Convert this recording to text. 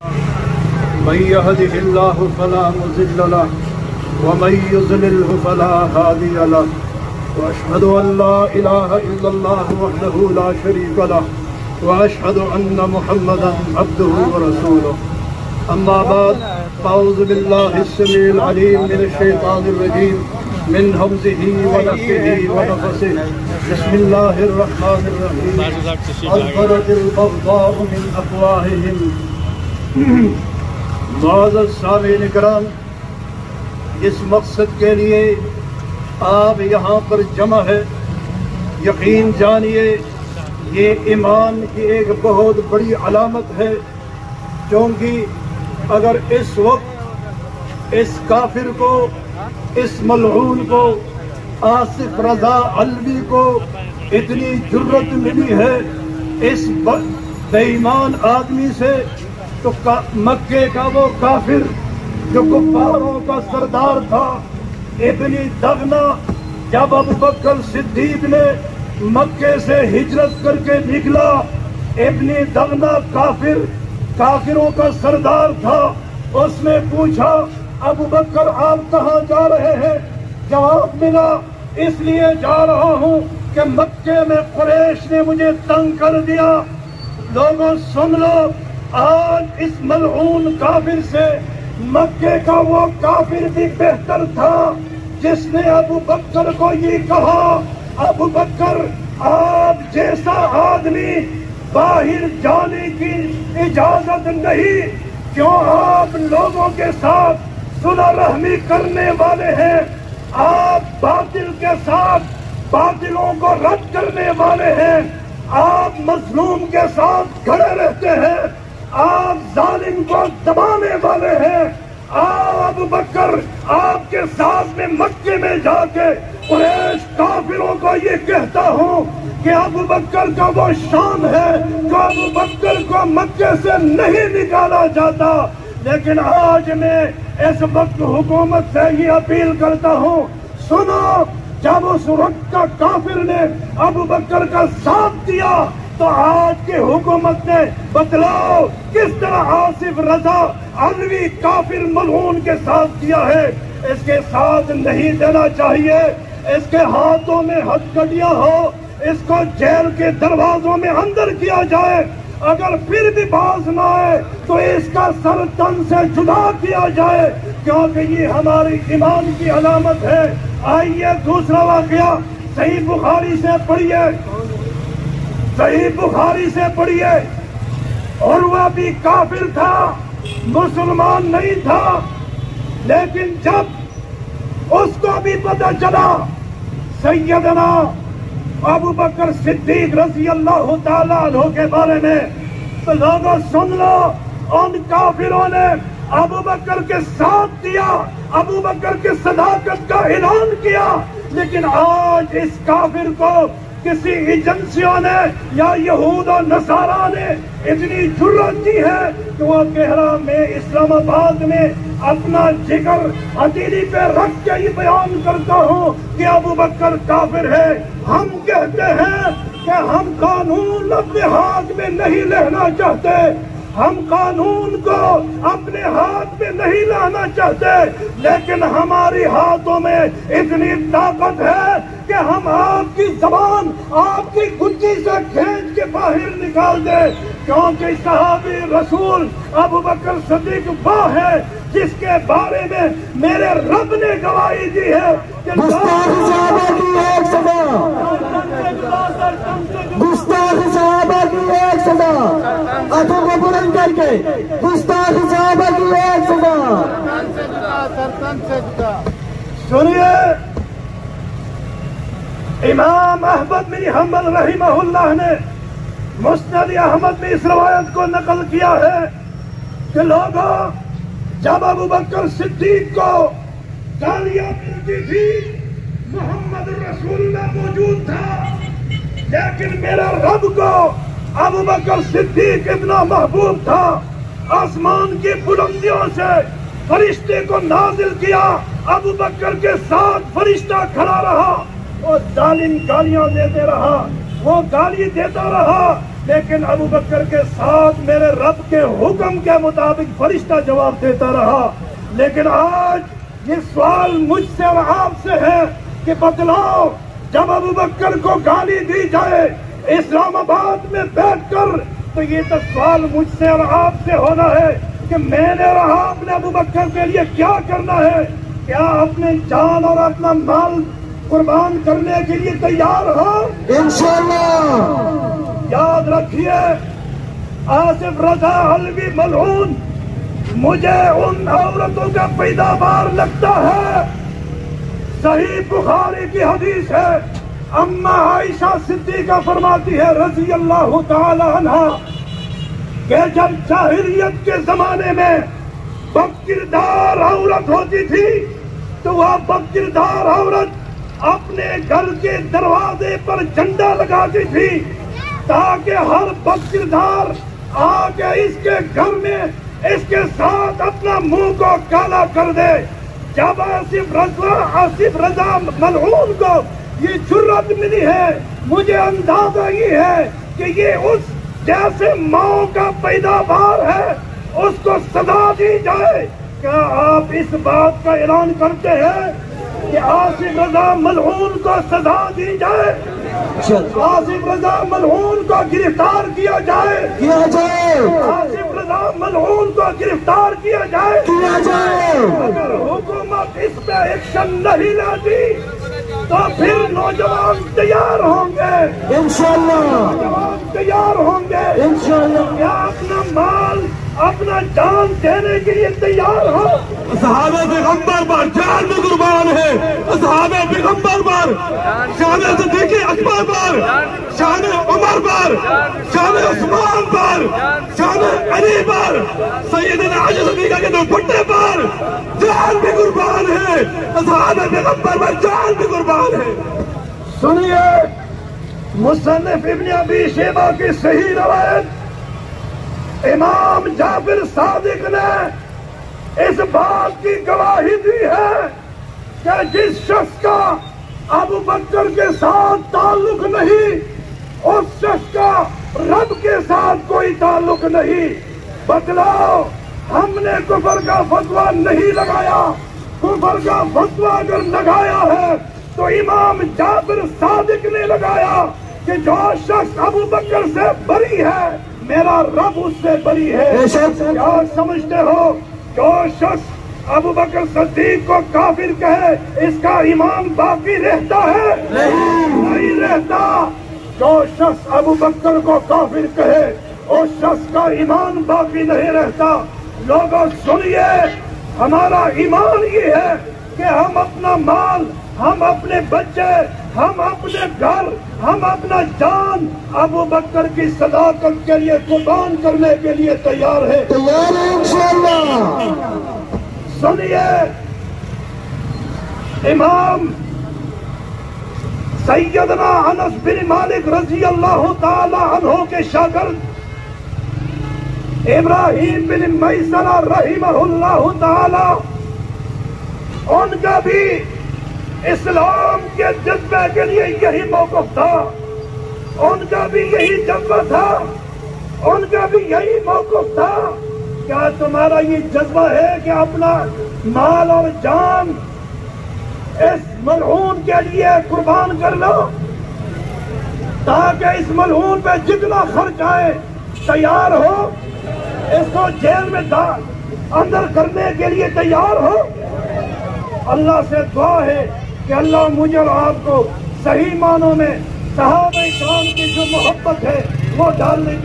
من يهده الله فلا مضل له ومن يضلله فلا هادي له وأشهد أن لا إله إلا الله وحده لا شريك له وأشهد أن محمدا عبده ورسوله. أما بعد فأعوذ بالله السميع العليم من الشيطان الرجيم من همزه ونفخه ونفثه. بسم الله الرحمن الرحيم. أظهرت البغضاء من أفواههم. معزز سامعین کرام، اس مقصد کے لیے آپ یہاں پر جمع ہے، یقین جانیے یہ ایمان کی ایک بہت بڑی علامت ہے، کیونکہ اگر اس وقت اس کافر کو، اس ملعون کو، آصف رضا علوی کو اتنی جرت ملی ہے اس بے ایمان آدمی سے، تو مکے کا وہ کافر جو کفاروں کا سردار تھا ابن دغنہ، جب ابوبکر صدیق نے مکے سے ہجرت کر کے نکلا، ابن دغنہ کافروں کا سردار تھا، اس نے پوچھا ابوبکر آپ کہاں جا رہے ہیں؟ جواب ملا اس لیے جا رہا ہوں کہ مکے میں قریش نے مجھے تنگ کر دیا۔ لوگوں سن لو، آج اس ملعون کافر سے مکے کا وہ کافر بھی بہتر تھا جس نے ابوبکر کو یہ کہا، ابوبکر آپ جیسا آدمی باہر جانے کی اجازت نہیں، کیوں آپ لوگوں کے ساتھ صلح رحمی کرنے والے ہیں، آپ باطل کے ساتھ باطلوں کو رد کرنے والے ہیں، آپ مظلوم کے ساتھ کھڑے رہتے ہیں، آپ ظالم کو دبانے والے ہیں۔ ابوبکر آپ کے ساتھ میں مکے میں جا کے قریش کافروں کو یہ کہتا ہوں کہ ابوبکر کا وہ شان ہے جو ابوبکر کو مکے سے نہیں نکالا جاتا۔ لیکن آج میں اس وقت حکومت سے یہ اپیل کرتا ہوں، سنو، جب اس وقت کا کافر نے ابوبکر کا ساتھ دیا تو آج کی حکومت نے بتلاؤ کس طرح آصف رضا علوی کافر ملعون کے ساتھ دیا ہے۔ اس کے ساتھ نہیں دینا چاہیے، اس کے ہاتھوں میں ہتھکڑیاں ہو، اس کو جیل کے دروازوں میں اندر کیا جائے، اگر پھر بھی باز نہ آئے تو اس کا سر تن سے جدا کیا جائے، کیونکہ یہ ہماری ایمان کی علامت ہے۔ آئیے دوسرا واقعہ صحیح بخاری سے پڑھیے، صحیح بخاری سے پڑھیے۔ عروہ بھی کافر تھا، مسلمان نہیں تھا، لیکن جب اس کو بھی پتہ چلا سیدنا ابوبکر صدیق رضی اللہ تعالیٰ عنہ کے بارے میں، تو لوگوں سن لو، ان کافروں نے ابوبکر کے ساتھ دیا، ابوبکر کی صداقت کا اعلان کیا، لیکن آج اس کافر کو کسی ایجنسیوں نے یا یہود و نصارہ نے اتنی جرت دی ہے کہ وہ کہہ رہا میں اسلام آباد میں اپنا جگر ہتھیلی پہ رکھ کے یہ بیان کرتا ہوں کہ ابوبکر کافر ہے۔ ہم کہتے ہیں کہ ہم قانون اپنے ہاتھ میں نہیں لینا چاہتے، ہم قانون کو اپنے ہاتھ میں نہیں لانا چاہتے، لیکن ہماری ہاتھوں میں اتنی طاقت ہے کہ ہم آپ کی زبان آپ کی گچی سے کھینچ کے باہر نکال دیں، کیونکہ صحابی رسول ابوبکر صدیق وہ ہے جس کے بارے میں میرے رب نے گواہی دی ہے کہ گستاخ صحابہ کی ایک سزا، گستاخ صحابہ کی ایک سزا، ہاتھوں کو بلند کر کے گستاخ صحابہ کی ایک سزا۔ سنیے، امام احمد بن حنبل رحمہ اللہ نے مسند احمد میں اس روایت کو نقل کیا ہے کہ لوگوں، جب ابوبکر صدیق کو گالیاں ملتی تھی محمد رسول اللہ موجود تھا، لیکن میرا رب کو ابوبکر صدیق اتنا محبوب تھا، آسمان کی بلندیوں سے فرشتے کو نازل کیا، ابوبکر کے ساتھ فرشتہ کھڑا رہا، وہ ظالم گالیاں دیتے رہا، وہ گالی دیتا رہا، لیکن ابو بکر کے ساتھ میرے رب کے حکم کے مطابق فرشتہ جواب دیتا رہا. لیکن آج یہ سوال مجھ سے اور آپ سے ہے کہ بتلاؤ، جب ابو بکر کو گالی دی جائے اسلام آباد میں بیٹھ کر، تو یہ تو سوال مجھ سے اور آپ سے ہونا ہے کہ میں نے اور آپ نے ابو بکر کے لیے کیا کرنا ہے. کیا اپنے جان اور اپنا مال قربان کرنے کے لیے تیار ہو؟ انشاءاللہ. یاد رکھیے، آصف رضا علوی ملعون مجھے ان عورتوں کا پیداوار لگتا ہے. صحیح بخاری کی حدیث ہے، اما عائشہ صدیقہ فرماتی ہے رضی اللہ تعالی عنہا کہ جب جاہلیت کے زمانے میں بدکردار عورت ہوتی تھی تو وہ بدکردار عورت اپنے گھر کے دروازے پر جھنڈا لگاتی تھی تاکہ ہر بدکردار آ کے اس کے گھر میں اس کے ساتھ اپنا منہ کو کالا کر دے. جب آصف رضا ملعون کو یہ جرت ملی ہے، مجھے اندازہ یہ ہے کہ یہ اس جیسے ماؤں کا پیداوار ہے، اس کو سزا دی جائے. کیا آپ اس بات کا اعلان کرتے ہیں کہ آصف رضا ملعون کو سزا دی جائے، آصف رضا ملعون کو گرفتار کیا جائے، آصف رضا ملعون کو گرفتار کیا جائے؟ اگر حکومت اس پہ ایکشن نہیں لیتی تو پھر نوجوان تیار ہوں گے، انشاءاللہ نوجوان تیار ہوں گے. انشاءاللہ. کیا اپنا مال اپنا جان دینے کے لیے تیار ہو؟ اصحاب پیغمبر پر جان میں قربان ہے، اصحاب پیغمبر پر، شان صدیق اکبر پر، شان عمر پر، شان عثمان پر، شان علی پر، سیدنا علی صدیقہ کے دوپٹے پر جان بھی قربان ہے، اصحاب پیغمبر پر جان بھی قربان ہے. سنیے، مصنف ابن ابی شیبہ کی صحیح روایت، امام جعفر صادق نے اس بات کی گواہی دی ہے کہ جس شخص کا ابو بکر کے ساتھ تعلق نہیں، اس شخص کا رب کے ساتھ کوئی تعلق نہیں. بتلاؤ، ہم نے کفر کا فتویٰ نہیں لگایا. کفر کا فتویٰ اگر لگایا ہے تو امام جعفر صادق نے لگایا کہ جو شخص ابو بکر سے بری ہے میرا رب اس سے بری ہے. کیا سمجھتے ہو جو شخص ابو بکر صدیق کو کافر کہے اس کا ایمان باقی رہتا ہے؟ نہیں رہتا. جو شخص ابو بکر کو کافر کہے اس شخص کا ایمان باقی نہیں رہتا. لوگوں سنیے، ہمارا ایمان یہ ہے کہ ہم اپنا مال، ہم اپنے بچے، ہم اپنے گھر، ہم اپنا جان ابو بکر کی صداقت کے لیے قربان کرنے کے لیے تیار ہے. تیار ہے انشاءاللہ. سنیے، امام سیدنا انس بن مالک رضی اللہ تعالی عنہ کے شاگرد ابراہیم بن میسرہ رحمہ اللہ تعالی، ان کا بھی اسلام کے جذبے کے لیے یہی موقف تھا، ان کا بھی یہی جذبہ تھا، ان کا بھی یہی موقف تھا. کیا تمہارا یہ جذبہ ہے کہ اپنا مال اور جان اس ملعون کے لیے قربان کر لو تاکہ اس ملعون پہ جتنا خرچ آئے تیار ہو، اس کو جیل میں اندر کرنے کے لیے تیار ہو؟ اللہ سے دعا ہے کہ اللہ مجھے اور آپ کو صحیح معنوں میں صحابہ کرام کی جو محبت ہے وہ ڈالنے کی